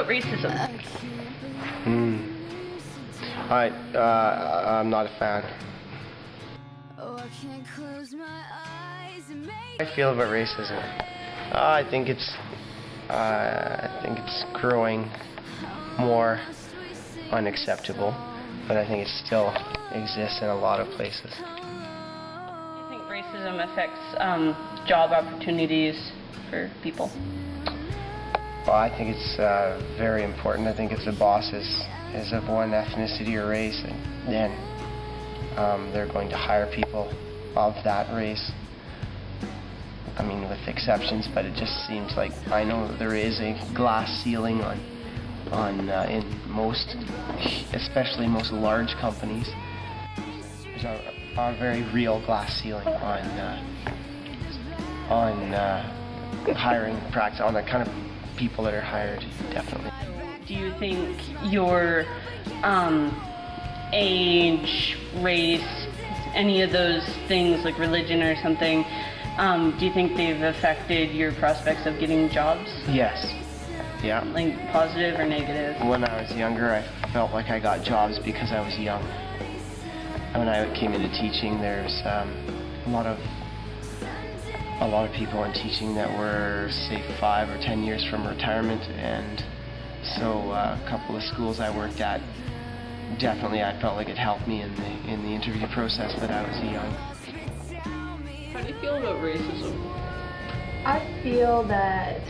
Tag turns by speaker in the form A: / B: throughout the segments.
A: about racism?
B: I'm not a fan. I feel about racism. I think it's growing more unacceptable, but I think it still exists in a lot of places.
A: Do you think racism affects job opportunities for people?
B: Well, I think it's very important. I think if the boss is of one ethnicity or race, then they're going to hire people of that race. I mean, with exceptions, but it just seems like I know that there is a glass ceiling on in most, especially most large companies. There's a very real glass ceiling on hiring practice, on the kind of people that are hired, definitely.
A: Do you think your age, race, any of those things like religion or something, do you think they've affected your prospects of getting jobs?
B: Yes. Yeah.
A: Like positive or negative?
B: When I was younger, I felt like I got jobs because I was young. When I came into teaching, there's a lot of people in teaching that were, say, 5 or 10 years from retirement, and so a couple of schools I worked at, definitely I felt like it helped me in the interview process that I was young.
A: How do you feel about racism?
C: I feel that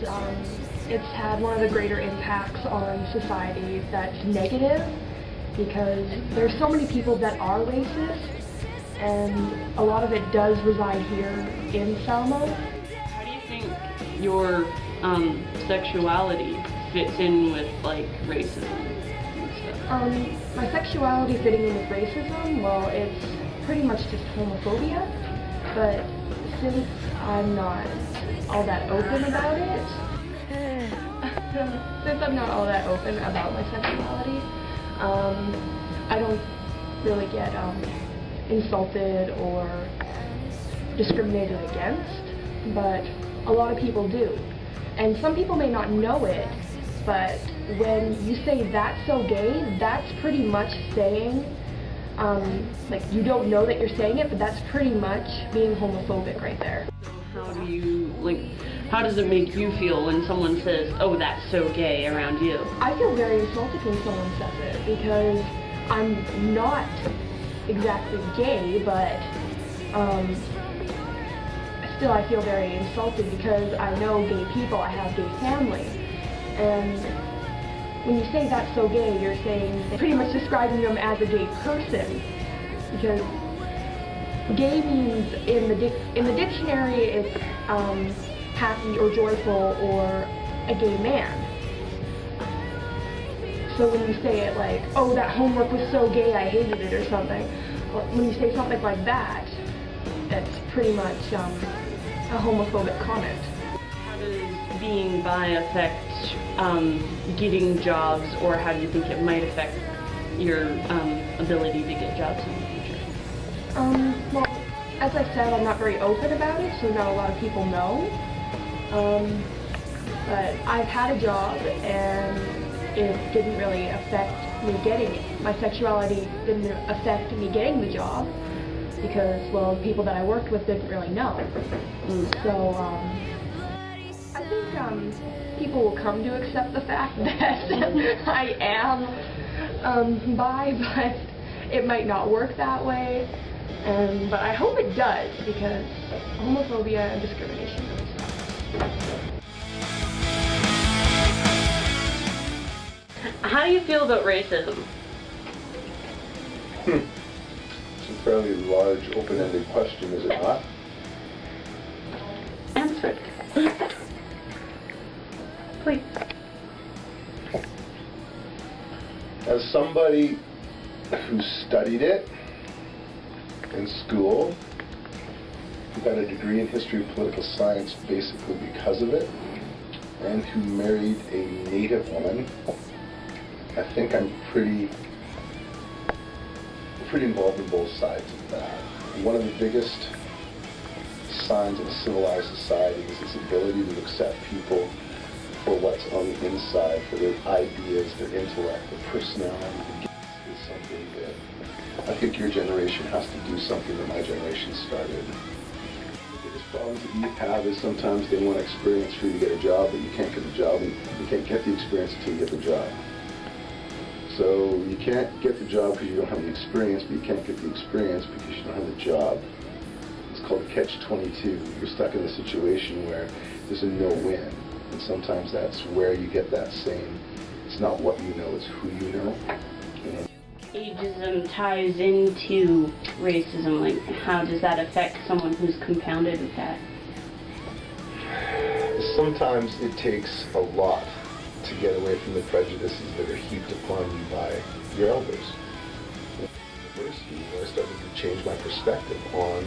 C: it's had one of the greater impacts on society that's negative, because there's so many people that are racist, and a lot of it does reside here in Salmo.
A: How do you think your sexuality fits in with like racism and stuff?
C: My sexuality fitting in with racism, well, it's pretty much just homophobia, but since I'm not all that open about it, my sexuality, I don't really get insulted or discriminated against, but a lot of people do. And some people may not know it, but when you say that's so gay, that's pretty much saying, like, you don't know that you're saying it, but that's pretty much being homophobic right there.
A: How does it make you feel when someone says, oh, that's so gay around you?
C: I feel very insulted when someone says it, because I'm not exactly gay, but still I feel very insulted because I know gay people, I have gay family, and when you say that's so gay, you're saying, pretty much describing them as a gay person, because gay means in the dictionary it's happy or joyful or a gay man. So when you say it like, oh, that homework was so gay, I hated it or something, well, when you say something like that, that's pretty much a homophobic comment.
A: How does being bi affect getting jobs, or how do you think it might affect your ability to get jobs in the future?
C: Well, as I said, I'm not very open about it, so not a lot of people know. But I've had a job, and it didn't really affect me getting it. My sexuality didn't affect me getting the job, because, well, the people that I worked with didn't really know. So, I think people will come to accept the fact that I am bi, but it might not work that way. But I hope it does, because homophobia and discrimination really sucks.
A: How do you feel about racism?
D: It's a fairly large, open-ended question, is it not?
A: Answer it. Please.
D: As somebody who studied it in school, who got a degree in history of political science basically because of it, and who married a Native woman, I think I'm pretty involved in both sides of that. One of the biggest signs of a civilized society is its ability to accept people for what's on the inside, for their ideas, their intellect, their personality. The gifts is something that I think your generation has to do something that my generation started. The biggest problems that you have is sometimes they want experience for you to get a job, but you can't get the job, and you can't get the experience until you get the job. So you can't get the job because you don't have the experience, but you can't get the experience because you don't have the job. It's called a catch-22. You're stuck in a situation where there's a no-win. And sometimes that's where you get that saying, it's not what you know, it's who you know. You know?
A: Ageism ties into racism. Like, how does that affect someone who's compounded with that?
D: Sometimes it takes a lot to get away from the prejudices that are heaped upon you by your elders. In university, I started to change my perspective on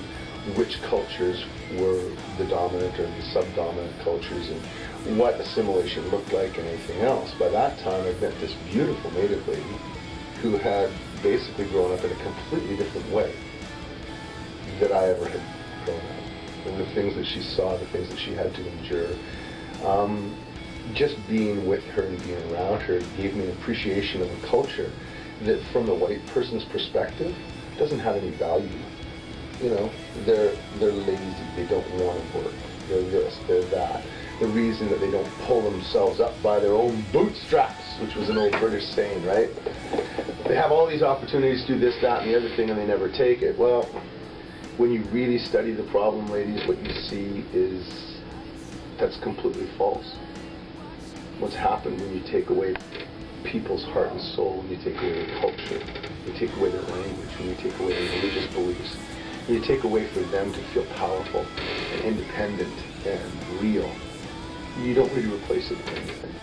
D: which cultures were the dominant or the subdominant cultures and what assimilation looked like and anything else. By that time, I'd met this beautiful native lady who had basically grown up in a completely different way that I ever had grown up. And the things that she saw, the things that she had to endure. Just being with her and being around her gave me an appreciation of a culture that, from the white person's perspective, doesn't have any value. You know, they're lazy, they don't want to work, they're this, they're that. The reason that they don't pull themselves up by their own bootstraps, which was an old British saying, right? They have all these opportunities to do this, that, and the other thing, and they never take it. Well, when you really study the problem, ladies, what you see is that's completely false. What's happened when you take away people's heart and soul, when you take away their culture, you take away their language, when you take away their religious beliefs, you take away for them to feel powerful and independent and real. You don't really replace it with anything.